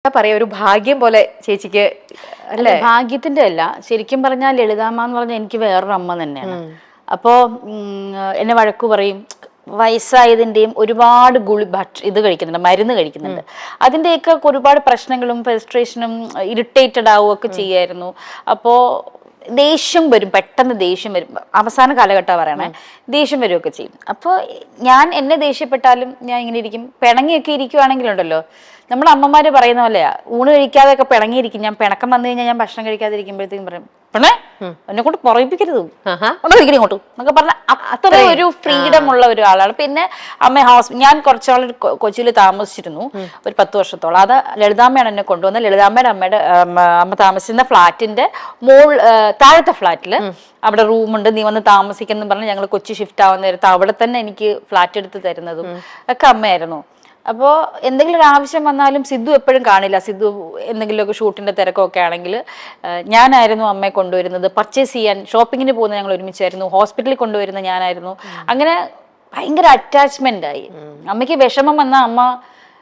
പറയാ ഒരു ഭാഗ്യം പോലെ ചേച്ചിക്ക് അല്ലെ? ഭാഗ്യത്തിന്റെ അല്ല, ശരിക്കും പറഞ്ഞാൽ ലളിതാമ്മ എന്ന് പറഞ്ഞാൽ എനിക്ക് വേറൊരു അമ്മ തന്നെയാണ്. അപ്പോ എന്നെ വഴക്കു പറയും, വയസ്സായതിന്റെയും ഒരുപാട് ഇത് കഴിക്കുന്നുണ്ട്, മരുന്ന് കഴിക്കുന്നുണ്ട്, അതിന്റെയൊക്കെ ഒരുപാട് പ്രശ്നങ്ങളും ഫ്രസ്ട്രേഷനും ഇറിറ്റേറ്റഡ് ആവുകയൊക്കെ ചെയ്യായിരുന്നു. അപ്പോ ദേഷ്യം വരും, പെട്ടെന്ന് ദേഷ്യം വരും. അവസാന കാലഘട്ടം പറയണേ, ദേഷ്യം വരികയൊക്കെ ചെയ്യും. അപ്പോൾ ഞാൻ എന്നെ ദേഷ്യപ്പെട്ടാലും ഞാൻ ഇങ്ങനെ ഇരിക്കും. പിണങ്ങിയൊക്കെ ഇരിക്കുവാണെങ്കിലുണ്ടല്ലോ, നമ്മുടെ അമ്മമാര് പറയുന്ന പോലെയാ, ഊണ് കഴിക്കാതെയൊക്കെ പിണങ്ങിയിരിക്കും. ഞാൻ പിണക്കം വന്നു കഴിഞ്ഞാൽ ഞാൻ ഭക്ഷണം കഴിക്കാതിരിക്കുമ്പോഴത്തേക്കും പറയും, പെണ്ണേ എന്നെ കൊണ്ട് പറയിപ്പിക്കരുത്, ഇങ്ങോട്ട് എന്നൊക്കെ പറഞ്ഞ അത്ര ഒരു ഫ്രീഡം ഉള്ള ഒരാളാണ്. പിന്നെ ഞാൻ കുറച്ചാൾ കൊച്ചിയിൽ താമസിച്ചിരുന്നു, ഒരു 10 വർഷത്തോളം. അത് ലളിതാമ്മയാണ് എന്നെ കൊണ്ടുവന്നത്. ലളിതാമ്മയുടെ അമ്മ താമസിച്ചിരുന്ന ഫ്ലാറ്റിന്റെ താഴത്തെ ഫ്ലാറ്റില് അവിടെ റൂമുണ്ട്, നീ വന്ന് താമസിക്കുന്നു പറഞ്ഞ് ഞങ്ങൾ കൊച്ചി ഷിഫ്റ്റ് ആവുന്ന നേരത്ത് അവിടെ തന്നെ എനിക്ക് ഫ്ലാറ്റ് എടുത്ത് തരുന്നതും ഒക്കെ അമ്മയായിരുന്നു. അപ്പോൾ എന്തെങ്കിലും ഒരു ആവശ്യം വന്നാലും സിദ്ധു എപ്പോഴും കാണില്ല. സിദ്ധു എന്തെങ്കിലുമൊക്കെ ഷൂട്ടിന്റെ തിരക്കൊക്കെ ആണെങ്കിൽ ഞാനായിരുന്നു അമ്മയെ കൊണ്ടുവരുന്നത്. പർച്ചേസ് ചെയ്യാൻ ഷോപ്പിങ്ങിന് പോകുന്നത് ഞങ്ങൾ ഒരുമിച്ചായിരുന്നു. ഹോസ്പിറ്റലിൽ കൊണ്ടുവരുന്നത് ഞാനായിരുന്നു. അങ്ങനെ ഭയങ്കര അറ്റാച്ച്മെന്റ് ആയി. അമ്മയ്ക്ക് വിഷമം വന്നാൽ അമ്മ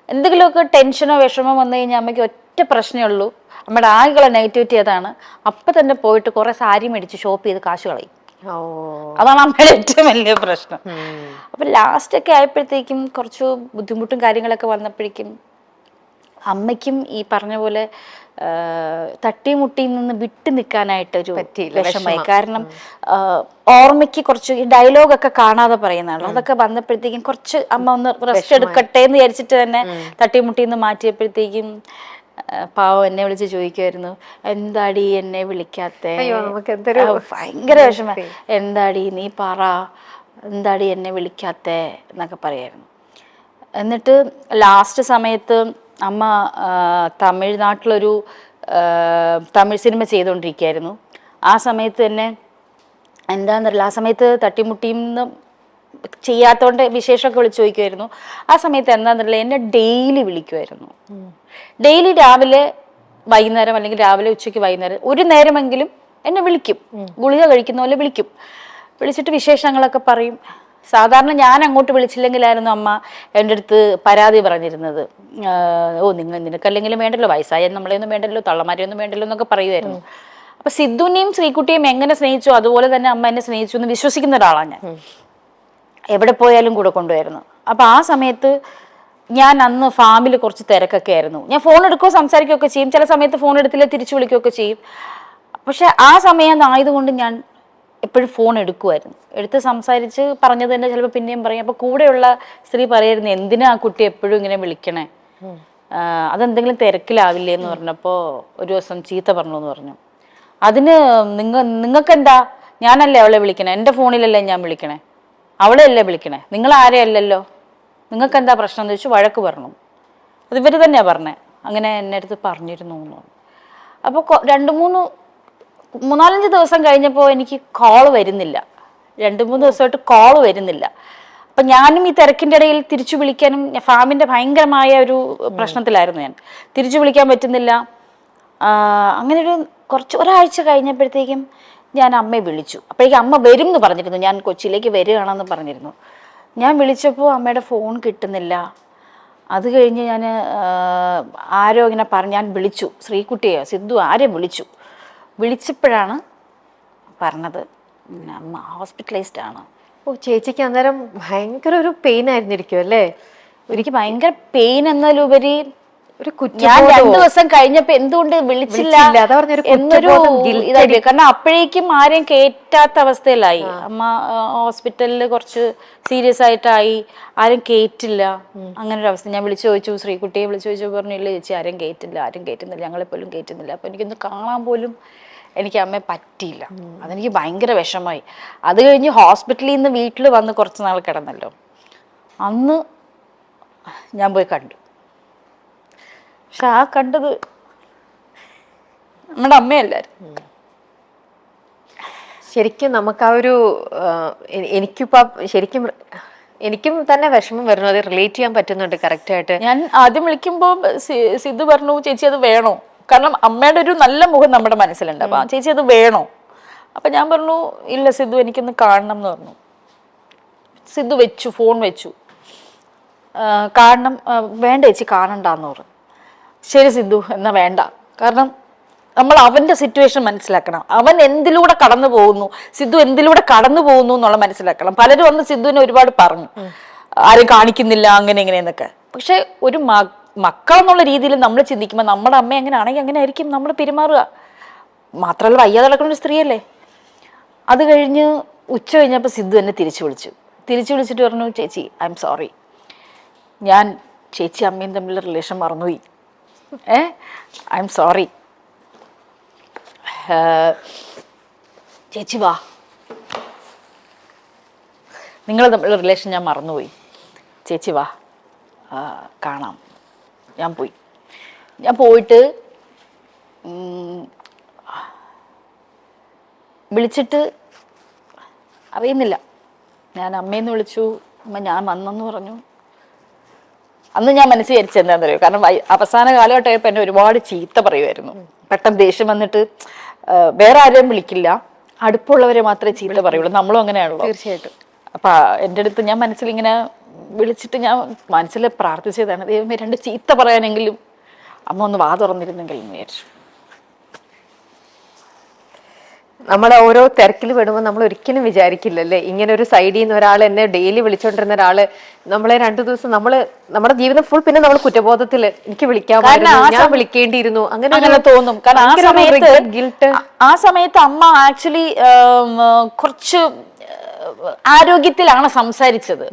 എന്തെങ്കിലുമൊക്കെ ടെൻഷനോ വിഷമോ വന്നു കഴിഞ്ഞാൽ അമ്മയ്ക്ക് ഒറ്റ പ്രശ്നമേ ഉള്ളൂ, അമ്മയുടെ ആകെയുള്ള നെഗറ്റിവിറ്റി അതാണ്. അപ്പം തന്നെ പോയിട്ട് കുറെ സാരി മേടിച്ച് ഷോപ്പ് ചെയ്ത് കാശ് കളയും. അതാണ് അമ്മയുടെ ഏറ്റവും വലിയ പ്രശ്നം. അപ്പൊ ലാസ്റ്റ് ഒക്കെ ആയപ്പോഴത്തേക്കും കുറച്ച് ബുദ്ധിമുട്ടും കാര്യങ്ങളൊക്കെ വന്നപ്പോഴേക്കും അമ്മയ്ക്കും ഈ പറഞ്ഞ പോലെ തട്ടിമുട്ടിയിൽ നിന്ന് വിട്ടു നിൽക്കാനായിട്ടൊരു വിഷമമായി. കാരണം ഓർമ്മയ്ക്ക് കുറച്ച് ഈ ഡയലോഗൊക്കെ കാണാതെ പറയുന്നതാണ്. അതൊക്കെ വന്നപ്പോഴത്തേക്കും കുറച്ച് അമ്മ ഒന്ന് റെസ്റ്റ് എടുക്കട്ടെ എന്ന് വിചാരിച്ചിട്ട് തന്നെ തട്ടിമുട്ടിയിൽ നിന്ന് മാറ്റിയപ്പോഴത്തേക്കും പാവം എന്നെ വിളിച്ച് ചോദിക്കുമായിരുന്നു, എന്താടി എന്നെ വിളിക്കാത്തെ? ഭയങ്കര വിഷമം. എന്താടി നീ പറ, എന്താടി എന്നെ വിളിക്കാത്തെ എന്നൊക്കെ പറയായിരുന്നു. എന്നിട്ട് ലാസ്റ്റ് സമയത്ത് അമ്മ തമിഴ്നാട്ടിലൊരു തമിഴ് സിനിമ ചെയ്തുകൊണ്ടിരിക്കുകയായിരുന്നു. ആ സമയത്ത് തന്നെ എന്താണെന്നറിയില്ല, ആ സമയത്ത് തട്ടിമുട്ടിന്ന് ചെയ്യാത്തോണ്ട് വിശേഷമൊക്കെ വിളിച്ചു ചോദിക്കുമായിരുന്നു. ആ സമയത്ത് എന്താണെന്നറിയില്ല, എന്നെ ഡെയിലി വിളിക്കുമായിരുന്നു. ഡെയിലി രാവിലെ വൈകുന്നേരം, അല്ലെങ്കിൽ രാവിലെ ഉച്ചയ്ക്ക് വൈകുന്നേരം ഒരു നേരമെങ്കിലും എന്നെ വിളിക്കും. ഗുളിക കഴിക്കുന്ന പോലെ വിളിക്കും. വിളിച്ചിട്ട് വിശേഷങ്ങളൊക്കെ പറയും. സാധാരണ ഞാൻ അങ്ങോട്ട് വിളിച്ചില്ലെങ്കിലായിരുന്നു അമ്മ എൻ്റെ അടുത്ത് പരാതി പറഞ്ഞിരുന്നത്. നിനക്കല്ലെങ്കിലും വേണ്ടല്ലോ, വയസ്സായ നമ്മളെയൊന്നും വേണ്ടല്ലോ, തള്ളമാരെയൊന്നും വേണ്ടല്ലോ എന്നൊക്കെ പറയുമായിരുന്നു. അപ്പൊ സിദ്ധുവിനെയും ശ്രീകുട്ടിയെയും എങ്ങനെ സ്നേഹിച്ചു അതുപോലെ തന്നെ അമ്മ എന്നെ സ്നേഹിച്ചു എന്ന് വിശ്വസിക്കുന്ന ഒരാളാണ് ഞാൻ. എവിടെ പോയാലും കൂടെ കൊണ്ടുപോയിരുന്നു. അപ്പൊ ആ സമയത്ത് ഞാൻ അന്ന് ഫാമിൽ കുറച്ച് തിരക്കൊക്കെ ആയിരുന്നു. ഞാൻ ഫോൺ എടുക്കുകയോ സംസാരിക്കുകയൊക്കെ ചെയ്യും, ചില സമയത്ത് ഫോൺ എടുത്തില്ല തിരിച്ചു വിളിക്കുകയൊക്കെ ചെയ്യും. പക്ഷെ ആ സമയം ആയതുകൊണ്ട് ഞാൻ എപ്പോഴും ഫോൺ എടുക്കുമായിരുന്നു. എടുത്ത് സംസാരിച്ച് പറഞ്ഞത് തന്നെ ചിലപ്പോൾ പിന്നെയും പറയും. അപ്പൊ കൂടെയുള്ള സ്ത്രീ പറയായിരുന്നു, എന്തിനാ ആ കുട്ടി എപ്പോഴും ഇങ്ങനെ വിളിക്കണേ, അതെന്തെങ്കിലും തിരക്കിലാവില്ലേ എന്ന് പറഞ്ഞപ്പോൾ ഒരു ദിവസം ചീത്ത പറഞ്ഞു എന്ന് പറഞ്ഞു. അതിന് നിങ്ങൾക്കെന്താ, ഞാനല്ലേ അവളെ വിളിക്കണേ, എൻ്റെ ഫോണിലല്ലേ ഞാൻ വിളിക്കണേ, അവളെ അല്ലേ വിളിക്കണേ, നിങ്ങൾ ആരെയല്ലല്ലോ, നിങ്ങൾക്ക് എന്താ പ്രശ്നം എന്ന് ചോദിച്ചു വഴക്ക് പറഞ്ഞു. അത് ഇവർ തന്നെയാ പറഞ്ഞേ, അങ്ങനെ എന്നെ അടുത്ത് പറഞ്ഞിരുന്നു എന്ന്. അപ്പോൾ 2-3-4-5 ദിവസം കഴിഞ്ഞപ്പോൾ എനിക്ക് കോള് വരുന്നില്ല. 2-3 ദിവസമായിട്ട് കോള് വരുന്നില്ല. അപ്പം ഞാനും ഈ തിരക്കിൻ്റെ ഇടയിൽ തിരിച്ചു വിളിക്കാനും, ഫാമിൻ്റെ ഭയങ്കരമായ ഒരു പ്രശ്നത്തിലായിരുന്നു ഞാൻ, തിരിച്ചു വിളിക്കാൻ പറ്റുന്നില്ല. അങ്ങനെ ഒരാഴ്ച കഴിഞ്ഞപ്പോഴത്തേക്കും ഞാൻ അമ്മയെ വിളിച്ചു. അപ്പോഴേക്കും അമ്മ വരും എന്ന് പറഞ്ഞിരുന്നു, ഞാൻ കൊച്ചിയിലേക്ക് വരികയാണെന്ന് പറഞ്ഞിരുന്നു. ഞാൻ വിളിച്ചപ്പോൾ അമ്മയുടെ ഫോൺ കിട്ടുന്നില്ല. അത് കഴിഞ്ഞ് ഞാൻ ആരോ ഇങ്ങനെ ഞാൻ വിളിച്ചു, ശ്രീകുട്ടിയോ സിദ്ധു ആരെയും വിളിച്ചപ്പോഴാണ് പറഞ്ഞത് അമ്മ ഹോസ്പിറ്റലൈസ്ഡ് ആണ്. ഓ, ചേച്ചിക്ക് അന്നേരം ഭയങ്കര ഒരു പെയിൻ ആയിരുന്നിരിക്കും അല്ലേ? എനിക്ക് ഭയങ്കര പെയിൻ എന്നതിലുപരി ഒരു ഞാൻ 2 ദിവസം കഴിഞ്ഞപ്പോ എന്തുകൊണ്ട് വിളിച്ചില്ല എന്നൊരു ഇതായി. കാരണം അപ്പോഴേക്കും ആരെയും കേറ്റാത്ത അവസ്ഥയിലായി അമ്മ. ഹോസ്പിറ്റലിൽ കുറച്ച് സീരിയസ് ആയിട്ടായി, ആരും കേറ്റില്ല, അങ്ങനെ ഒരു അവസ്ഥ. ഞാൻ വിളിച്ചു ചോദിച്ചു, ശ്രീകുട്ടിയെ വിളിച്ചു ചോദിച്ചു, പറഞ്ഞില്ല ചേച്ചി ആരും കേറ്റുന്നില്ല, ഞങ്ങളെപ്പോലും കേറ്റുന്നില്ല. അപ്പൊ എനിക്കൊന്ന് കാണാൻ പോലും എനിക്ക് അമ്മയെ പറ്റിയില്ല. അതെനിക്ക് ഭയങ്കര വിഷമായി. അത് കഴിഞ്ഞ് ഹോസ്പിറ്റലിൽ നിന്ന് വീട്ടിൽ വന്ന് കുറച്ച് നാൾ കിടന്നല്ലോ, അന്ന് ഞാൻ പോയി കണ്ടു. പക്ഷെ ആ കണ്ടത് നമ്മുടെ അമ്മയല്ലായിരുന്നു. ശരിക്കും നമുക്ക് ആ ഒരു എനിക്കും തന്നെ വിഷമം വരുന്നു, അത് റിലേറ്റ് ചെയ്യാൻ പറ്റുന്നുണ്ട് കറക്റ്റായിട്ട്. ഞാൻ ആദ്യം വിളിക്കുമ്പോൾ സിദ്ധു പറഞ്ഞു, ചേച്ചി അത് വേണോ, കാരണം അമ്മയുടെ ഒരു നല്ല മുഖം നമ്മുടെ മനസ്സിലുണ്ട്. അപ്പൊ ചേച്ചി അത് വേണോ? അപ്പൊ ഞാൻ പറഞ്ഞു, ഇല്ല സിദ്ധു എനിക്കൊന്ന് കാണണം എന്ന് പറഞ്ഞു. സിദ്ധു ഫോൺ വെച്ചു. കാണണം, വേണ്ട ചേച്ചി കാണണ്ടെന്ന് പറഞ്ഞു. ശരി സിദ്ധു എന്നാ വേണ്ട, കാരണം നമ്മൾ അവന്റെ സിറ്റുവേഷൻ മനസ്സിലാക്കണം. അവൻ എന്തിലൂടെ കടന്നു പോകുന്നു, സിദ്ധു എന്തിലൂടെ കടന്നു പോകുന്നു എന്നുള്ള മനസ്സിലാക്കണം. പലരും വന്ന് സിദ്ധുവിനെ ഒരുപാട് പറഞ്ഞു, ആരും കാണിക്കുന്നില്ല അങ്ങനെ എങ്ങനെയെന്നൊക്കെ. പക്ഷെ ഒരു മക്കൾ എന്നുള്ള രീതിയിൽ നമ്മൾ ചിന്തിക്കുമ്പോൾ നമ്മുടെ അമ്മ എങ്ങനെ ആണെങ്കിൽ അങ്ങനെ ആയിരിക്കും നമ്മൾ പെരുമാറുക. മാത്രമല്ല വയ്യാതെ നടക്കുന്ന ഒരു സ്ത്രീയല്ലേ. അത് കഴിഞ്ഞ് ഉച്ച കഴിഞ്ഞപ്പോൾ സിദ്ധു എന്നെ തിരിച്ചു വിളിച്ചിട്ട് പറഞ്ഞു, ചേച്ചി ഐ എം സോറി, ഞാൻ ചേച്ചി അമ്മയും തമ്മിലുള്ള റിലേഷൻ മറന്നുപോയി. ഐ എം സോറി, ചേച്ചി വാ, നിങ്ങൾ തമ്മിലുള്ള റിലേഷൻ ഞാൻ മറന്നുപോയി, ചേച്ചി വാ കാണാം. ഞാൻ പോയിട്ട് വിളിച്ചിട്ട് അറിയുന്നില്ല, ഞാൻ അമ്മയെന്ന് വിളിച്ചു, അമ്മ ഞാൻ വന്നെന്ന് പറഞ്ഞു. അന്ന് ഞാൻ മനസ്സിൽ വിചാരിച്ചത് എന്താണെന്ന് അറിയോ, കാരണം അവസാന കാലഘട്ടമായപ്പോൾ എന്നെ ഒരുപാട് ചീത്ത പറയുമായിരുന്നു. പെട്ടെന്ന് ദേഷ്യം വന്നിട്ട് വേറെ ആരെയും വിളിക്കില്ല, അടുപ്പുള്ളവരെ മാത്രമേ ചീത്ത പറയുള്ളൂ. നമ്മളും അങ്ങനെയാണല്ലോ. തീർച്ചയായിട്ടും. അപ്പൊ എൻ്റെ അടുത്ത് ഞാൻ മനസ്സിലിങ്ങനെ വിളിച്ചിട്ട് ഞാൻ മനസ്സിൽ പ്രാർത്ഥിച്ചതാണ്, ദൈവമേ രണ്ട് ചീത്ത പറയാനെങ്കിലും അമ്മ ഒന്ന് വാ തുറന്നിരുന്നെങ്കിൽ എന്ന് വിചാരിച്ചു. നമ്മൾ ഓരോ തിരക്കിൽ പെടുമ്പോൾ നമ്മൾ ഒരിക്കലും വിചാരിക്കില്ലല്ലേ, ഇങ്ങനെ ഒരു സൈഡിൽ നിന്ന് ഒരാൾ എന്നെ ഡെയിലി വിളിച്ചോണ്ടിരുന്ന ഒരാള് നമ്മളെ 2 ദിവസം നമ്മുടെ ജീവിതം ഫുൾ പിന്നെ നമ്മൾ കുറ്റബോധത്തില് എനിക്ക് വിളിക്കാമായിരുന്നു, ഞാൻ വിളിക്കേണ്ടിയിരുന്നു, അങ്ങനെ തോന്നും. കാരണം ആ സമയത്ത് അമ്മ ആക്ച്വലി കുറച്ച് ആരോഗ്യത്തിലാണ് സംസാരിച്ചത്,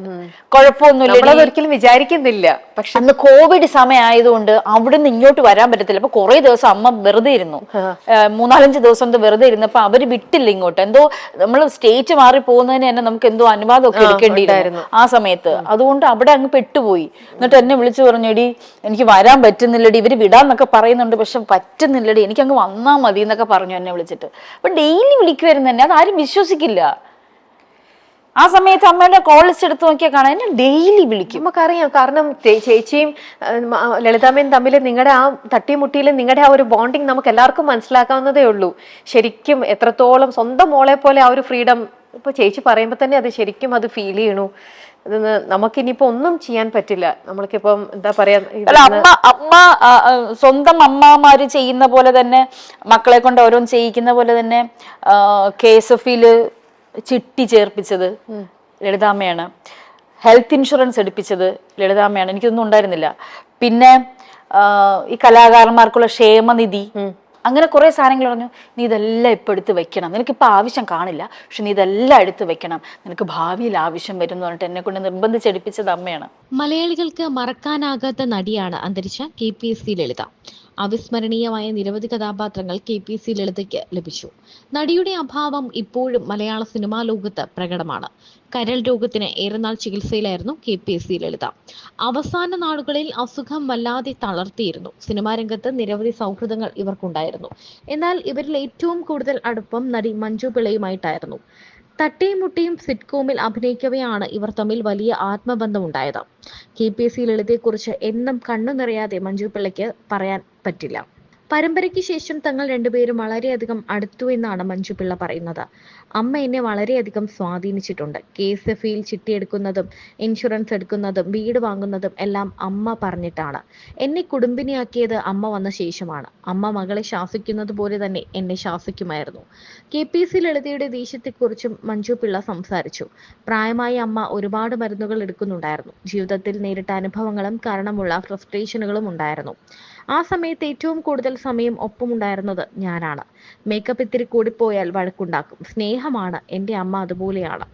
കുഴപ്പമൊന്നുമില്ല, ഒരിക്കലും വിചാരിക്കുന്നില്ല. പക്ഷെ അന്ന് കോവിഡ് സമയം ആയതുകൊണ്ട് അവിടെ നിന്ന് ഇങ്ങോട്ട് വരാൻ പറ്റത്തില്ല. അപ്പൊ കുറെ ദിവസം അമ്മ വെറുതെ ഇരുന്നു, 3-4 ദിവസം വെറുതെ ഇരുന്നപ്പോ അവര് വിട്ടില്ല ഇങ്ങോട്ട്. എന്തോ നമ്മൾ സ്റ്റേറ്റ് മാറി പോകുന്നതിന് തന്നെ നമുക്ക് എന്തോ അനുവാദം ഒക്കെ എടുക്കേണ്ടിയിരുന്നു ആ സമയത്ത്. അതുകൊണ്ട് അവിടെ അങ്ങ് പെട്ടുപോയി. എന്നിട്ട് എന്നെ വിളിച്ചു പറഞ്ഞു, എടി എനിക്ക് വരാൻ പറ്റുന്നില്ലടി, ഇവര് വിടാന്നൊക്കെ പറയുന്നുണ്ട് പക്ഷെ പറ്റുന്നില്ലടി, എനിക്ക് അങ്ങ് വന്നാ മതി എന്നൊക്കെ പറഞ്ഞു എന്നെ വിളിച്ചിട്ട്. അപ്പൊ ഡെയിലി വിളിക്കുമായിരുന്നു എന്നെ, അത് ആരും വിശ്വസിക്കില്ല. ആ സമയത്ത് അമ്മയുടെ കോൾ ലിസ്റ്റ് എടുത്ത് നോക്കിയാൽ കാണാൻ എന്നെ ഡെയിലി വിളിക്കും. നമുക്കറിയാം, കാരണം ചേച്ചിയും ലളിതാമ്മയും തമ്മിൽ നിങ്ങളുടെ ആ തട്ടിമുട്ടിയിൽ നിങ്ങളുടെ ആ ഒരു ബോണ്ടിങ് നമുക്ക് എല്ലാവർക്കും മനസ്സിലാക്കാവുന്നതേ ഉള്ളൂ. ശരിക്കും എത്രത്തോളം സ്വന്തം മോളെ പോലെ ആ ഒരു ഫ്രീഡം ഇപ്പൊ ചേച്ചി പറയുമ്പോൾ തന്നെ അത് ശരിക്കും അത് ഫീൽ ചെയ്യണു. അതെന്ന് നമുക്കിനിയിപ്പോ ഒന്നും ചെയ്യാൻ പറ്റില്ല. നമ്മൾക്കിപ്പം എന്താ പറയാ, അമ്മ സ്വന്തം അമ്മമാര് ചെയ്യുന്ന പോലെ തന്നെ മക്കളെ കൊണ്ട് ഓരോന്ന് ചെയ്യിക്കുന്ന പോലെ തന്നെ KSF-ല് ചിട്ടി ചേർപ്പിച്ചത് ലളിതാമ്മയാണ്, ഹെൽത്ത് ഇൻഷുറൻസ് എടുപ്പിച്ചത് ലളിതാമ്മയാണ്. എനിക്കൊന്നും ഉണ്ടായിരുന്നില്ല. പിന്നെ ഈ കലാകാരന്മാർക്കുള്ള ക്ഷേമനിധി, അങ്ങനെ കുറെ സാധനങ്ങൾ പറഞ്ഞു, നീ ഇതെല്ലാം ഇപ്പൊ എടുത്ത് വെക്കണം, നിനക്കിപ്പോൾ ആവശ്യം കാണില്ല പക്ഷെ നീ ഇതെല്ലാം എടുത്ത് വെക്കണം, നിനക്ക് ഭാവിയിൽ ആവശ്യം വരും എന്ന് പറഞ്ഞിട്ട് എന്നെ കൊണ്ട് നിർബന്ധിച്ചെടുപ്പിച്ചത് അമ്മയാണ്. മലയാളികൾക്ക് മറക്കാനാകാത്ത നടിയാണ് അന്തരിച്ച KPSC ലളിത. അവിസ്മരണീയമായ നിരവധി കഥാപാത്രങ്ങൾ KPSC ലളിതയ്ക്ക് ലഭിച്ചു. നടിയുടെ അഭാവം ഇപ്പോഴും മലയാള സിനിമാ ലോകത്ത് പ്രകടമാണ്. കരൾ രോഗത്തിന് ഏറെനാൾ ചികിത്സയിലായിരുന്നു KPSC ലളിത. അവസാന നാളുകളിൽ അസുഖം വല്ലാതെ തളർത്തിയിരുന്നു. സിനിമാ രംഗത്ത് നിരവധി സൗഹൃദങ്ങൾ ഇവർക്കുണ്ടായിരുന്നു. എന്നാൽ ഇവരിൽ ഏറ്റവും കൂടുതൽ അടുപ്പം നടി മഞ്ജു പിള്ളയുമായിട്ടായിരുന്നു. തട്ടിയും മുട്ടിയും സിറ്റ്കോമിൽ അഭിനയിക്കവെയാണ് ഇവർ തമ്മിൽ വലിയ ആത്മബന്ധമുണ്ടായത്. KPSC ലളിതയെക്കുറിച്ച് എന്നും കണ്ണു നിറയാതെ മഞ്ജു പിള്ളയ്ക്ക് പറയാൻ പറ്റില്ല. പരമ്പരയ്ക്ക് ശേഷം തങ്ങൾ രണ്ടുപേരും വളരെയധികം അടുത്തു എന്നാണ് മഞ്ജു പിള്ള പറയുന്നത്. അമ്മ എന്നെ വളരെയധികം സ്വാധീനിച്ചിട്ടുണ്ട്. KSF-ൽ ചിട്ടിയെടുക്കുന്നതും ഇൻഷുറൻസ് എടുക്കുന്നതും വീട് വാങ്ങുന്നതും എല്ലാം അമ്മ പറഞ്ഞിട്ടാണ്. എന്നെ കുടുംബിനിയാക്കിയത് അമ്മ വന്ന ശേഷമാണ്. അമ്മ മകളെ ശാസിക്കുന്നത് പോലെ തന്നെ എന്നെ ശാസിക്കുമായിരുന്നു. KPSC ലളിതയുടെ ദേഷ്യത്തെക്കുറിച്ചും മഞ്ജു പിള്ള സംസാരിച്ചു. പ്രായമായ അമ്മ ഒരുപാട് മരുന്നുകൾ എടുക്കുന്നുണ്ടായിരുന്നു. ജീവിതത്തിൽ നേരിട്ട അനുഭവങ്ങളും കാരണമുള്ള ഫ്രസ്ട്രേഷനുകളും ഉണ്ടായിരുന്നു. ആ സമയത്ത് ഏറ്റവും കൂടുതൽ സമയം ഒപ്പമുണ്ടായിരുന്നത് ഞാനാണ്. മേക്കപ്പ് ഇത്തിരി കൂടിപ്പോയാൽ വഴക്കുണ്ടാക്കും. സ്നേഹമാണ് എൻ്റെ അമ്മ, അതുപോലെയാണ്.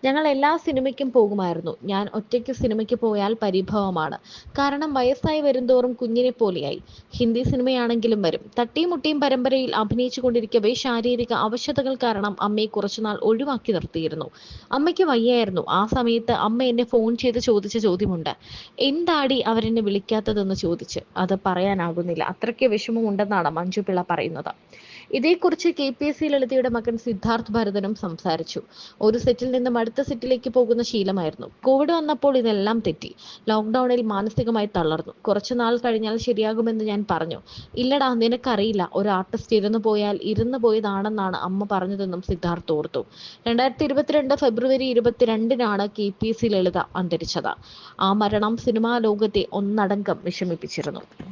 ഞങ്ങൾ എല്ലാ സിനിമയ്ക്കും പോകുമായിരുന്നു. ഞാൻ ഒറ്റയ്ക്ക് സിനിമയ്ക്ക് പോയാൽ പരിഭവമാണ്. കാരണം വയസ്സായി വരുന്തോറും കുഞ്ഞിനെ പോലെയായി. ഹിന്ദി സിനിമയാണെങ്കിലും വരും. തട്ടിയും മുട്ടിയും പരമ്പരയിൽ അഭിനയിച്ചു കൊണ്ടിരിക്കവേ ശാരീരിക അവശതകൾ കാരണം അമ്മയെ കുറച്ചുനാൾ ഒഴിവാക്കി നിർത്തിയിരുന്നു. അമ്മയ്ക്ക് വയ്യായിരുന്നു. ആ സമയത്ത് അമ്മ എന്നെ ഫോൺ ചെയ്ത് ചോദിച്ച ചോദ്യമുണ്ട്, എന്താടി അവരെന്നെ വിളിക്കാത്തതെന്ന് ചോദിച്ച്. അത് പറയാനാകുന്നില്ല, അത്രയ്ക്ക് വിഷമമുണ്ടെന്നാണ് മഞ്ജു പിള്ള പറയുന്നത്. ഇതേക്കുറിച്ച് KPSC ലളിതയുടെ മകൻ സിദ്ധാർത്ഥ് ഭരതനും സംസാരിച്ചു. ഒരു സെറ്റിൽ നിന്നും അടുത്ത സെറ്റിലേക്ക് പോകുന്ന ശീലമായിരുന്നു. കോവിഡ് വന്നപ്പോൾ ഇതെല്ലാം തെറ്റി. ലോക്ക്ഡൌണിൽ മാനസികമായി തളർന്നു. കുറച്ചുനാൾ കഴിഞ്ഞാൽ ശരിയാകുമെന്ന് ഞാൻ പറഞ്ഞു. ഇല്ലടാ, നിനക്കറിയില്ല, ഒരു ആർട്ടിസ്റ്റ് ഇരുന്നു പോയാൽ ഇരുന്നു പോയതാണെന്നാണ് അമ്മ പറഞ്ഞതെന്നും സിദ്ധാർത്ഥ് ഓർത്തു. 2022 ഫെബ്രുവരി 22-നാണ് KPSC ലളിത അന്തരിച്ചത്. ആ മരണം സിനിമാ ലോകത്തെ ഒന്നടങ്കം വിഷമിപ്പിച്ചിരുന്നു.